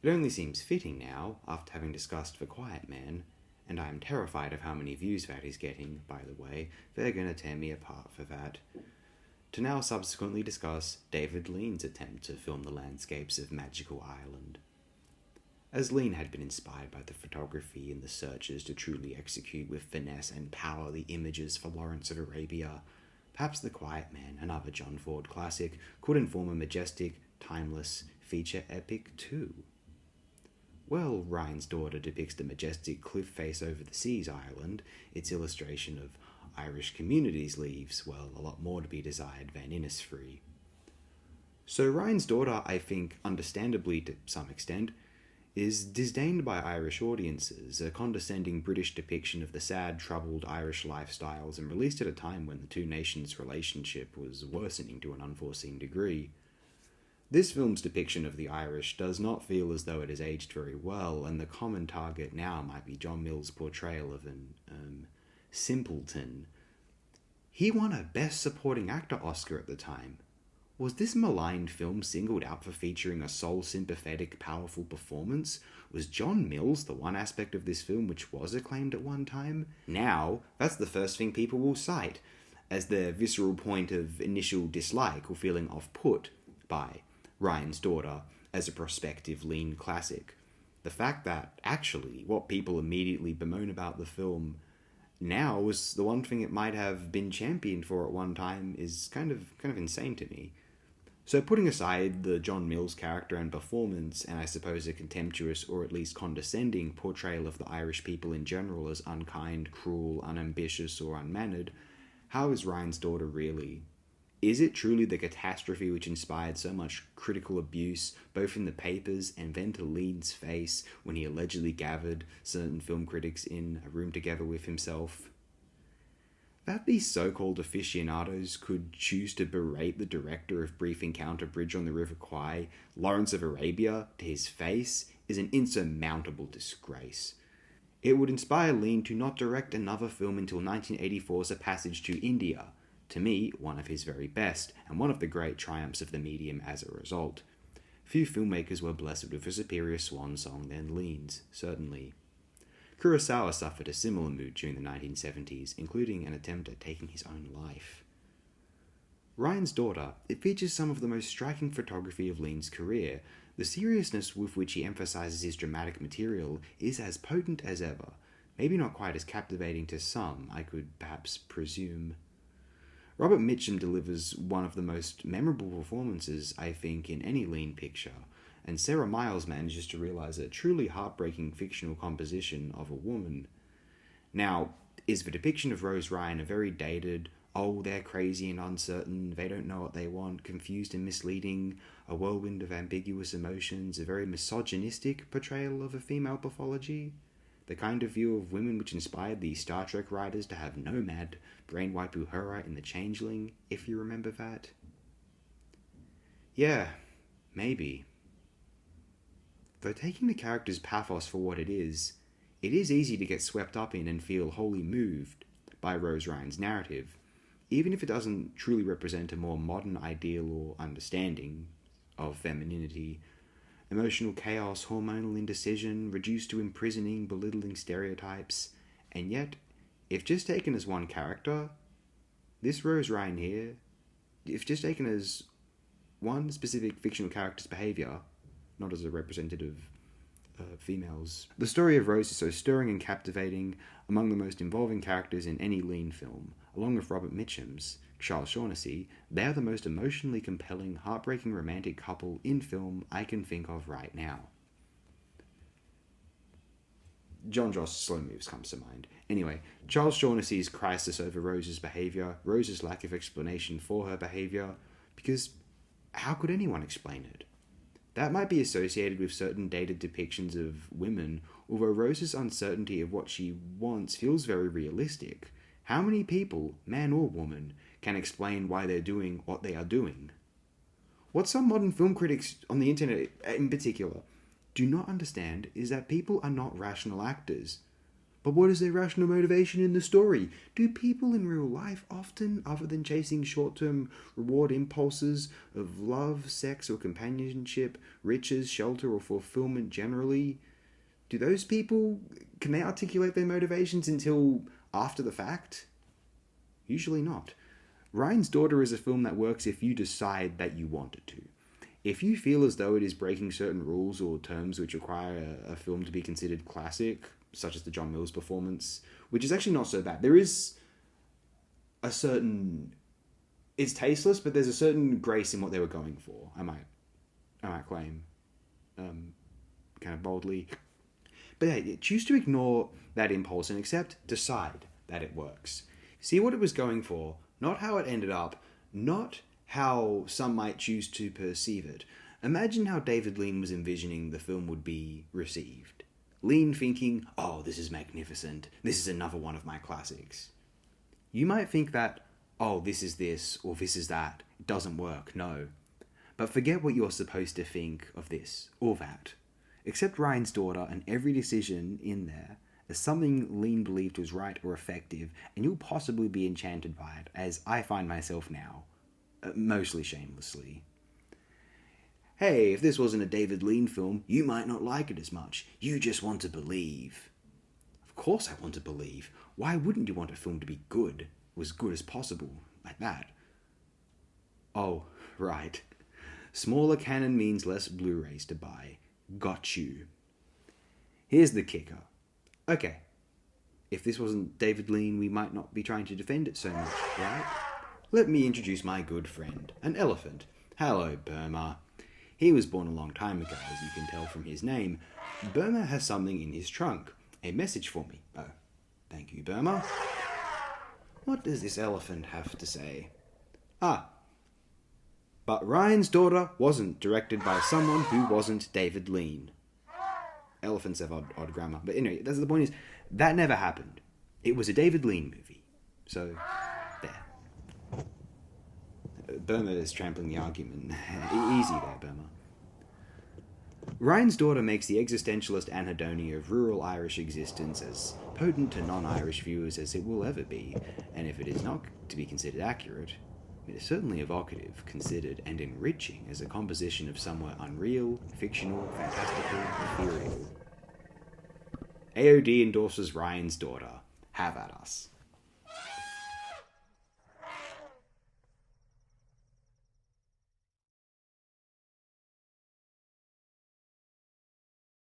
It only seems fitting now, after having discussed The Quiet Man, and I am terrified of how many views that is getting, by the way. They're gonna tear me apart for that. To now subsequently discuss David Lean's attempt to film the landscapes of Magical Ireland. As Lean had been inspired by the photography and the searches to truly execute with finesse and power the images for Lawrence of Arabia, perhaps The Quiet Man, another John Ford classic, could inform a majestic, timeless feature epic too. Well, Ryan's Daughter depicts the majestic cliff face over the seas Ireland. Its illustration of Irish communities leaves, well, a lot more to be desired than Innisfree. So Ryan's Daughter, I think, understandably to some extent, is disdained by Irish audiences, a condescending British depiction of the sad, troubled Irish lifestyles, and released at a time when the two nations' relationship was worsening to an unforeseen degree. This film's depiction of the Irish does not feel as though it has aged very well, and the common target now might be John Mills' portrayal of an, simpleton. He won a Best Supporting Actor Oscar at the time. Was this maligned film singled out for featuring a soul-sympathetic, powerful performance? Was John Mills the one aspect of this film which was acclaimed at one time? Now, that's the first thing people will cite as their visceral point of initial dislike or feeling off-put by Ryan's Daughter as a prospective Lean classic. The fact that, actually, what people immediately bemoan about the film now was the one thing it might have been championed for at one time is kind of insane to me. So putting aside the John Mills character and performance, and I suppose a contemptuous or at least condescending portrayal of the Irish people in general as unkind, cruel, unambitious, or unmannered, how is Ryan's Daughter really? Is it truly the catastrophe which inspired so much critical abuse, both in the papers and then to Lean's face when he allegedly gathered certain film critics in a room together with himself? That these so-called aficionados could choose to berate the director of Brief Encounter Bridge on the River Kwai, Lawrence of Arabia, to his face is an insurmountable disgrace. It would inspire Lean to not direct another film until 1984's A Passage to India, to me, one of his very best, and one of the great triumphs of the medium as a result. Few filmmakers were blessed with a superior swan song than Lean's, certainly. Kurosawa suffered a similar mood during the 1970s, including an attempt at taking his own life. Ryan's Daughter, it features some of the most striking photography of Lean's career. The seriousness with which he emphasizes his dramatic material is as potent as ever. Maybe not quite as captivating to some, I could perhaps presume. Robert Mitchum delivers one of the most memorable performances, I think, in any Lean picture, and Sarah Miles manages to realize a truly heartbreaking fictional composition of a woman. Now, is the depiction of Rose Ryan a very dated, oh, they're crazy and uncertain, they don't know what they want, confused and misleading, a whirlwind of ambiguous emotions, a very misogynistic portrayal of a female pathology? The kind of view of women which inspired the Star Trek writers to have Nomad, brainwipe Uhura in The Changeling, if you remember that? Yeah, maybe. Though taking the character's pathos for what it is easy to get swept up in and feel wholly moved by Rose Ryan's narrative, even if it doesn't truly represent a more modern ideal or understanding of femininity. Emotional chaos, hormonal indecision, reduced to imprisoning, belittling stereotypes, and yet, if just taken as one character, this Rose Ryan here, if just taken as one specific fictional character's behaviour, not as a representative females. The story of Rose is so stirring and captivating, among the most involving characters in any Lean film, along with Robert Mitchum's Charles Shaughnessy. They are the most emotionally compelling, heartbreaking romantic couple in film I can think of right now. John Joss' slow moves comes to mind. Anyway, Charles Shaughnessy's crisis over Rose's behaviour, Rose's lack of explanation for her behaviour, because how could anyone explain it? That might be associated with certain dated depictions of women, although Rose's uncertainty of what she wants feels very realistic. How many people, man or woman, can explain why they're doing what they are doing? What some modern film critics on the internet in particular do not understand is that people are not rational actors. But what is their rational motivation in the story? Do people in real life often, other than chasing short-term reward impulses of love, sex or companionship, riches, shelter or fulfillment generally, can they articulate their motivations until after the fact? Usually not. Ryan's Daughter is a film that works if you decide that you want it to. If you feel as though it is breaking certain rules or terms which require a film to be considered classic, such as the John Mills performance, which is actually not so bad. There is a certain... It's tasteless, but there's a certain grace in what they were going for, I might claim. Kind of boldly. But hey, choose to ignore that impulse and decide that it works. See what it was going for, not how it ended up, not how some might choose to perceive it. Imagine how David Lean was envisioning the film would be received. Lean thinking, oh, this is magnificent. This is another one of my classics. You might think that, oh, this is this or this is that. It doesn't work, no. But forget what you're supposed to think of this or that. Accept Ryan's Daughter and every decision in there as something Lean believed was right or effective, and you'll possibly be enchanted by it, as I find myself now, mostly shamelessly. Hey, if this wasn't a David Lean film, you might not like it as much. You just want to believe. Of course I want to believe. Why wouldn't you want a film to be good, or as good as possible, like that? Oh, right. Smaller canon means less Blu-rays to buy. Got you. Here's the kicker. Okay, if this wasn't David Lean, we might not be trying to defend it so much, right? Let me introduce my good friend, an elephant. Hello, Burma. He was born a long time ago, as you can tell from his name. Burma has something in his trunk. A message for me. Oh, thank you, Burma. What does this elephant have to say? But Ryan's Daughter wasn't directed by someone who wasn't David Lean. Elephants have odd grammar. But anyway, that's the point is, that never happened. It was a David Lean movie. So, there. Burma is trampling the argument. Easy there, Burma. Ryan's Daughter makes the existentialist anhedonia of rural Irish existence as potent to non-Irish viewers as it will ever be, and if it is not to be considered accurate, it is certainly evocative, considered, and enriching as a composition of somewhere unreal, fictional, fantastical, ethereal. AOD endorses Ryan's Daughter. Have at us.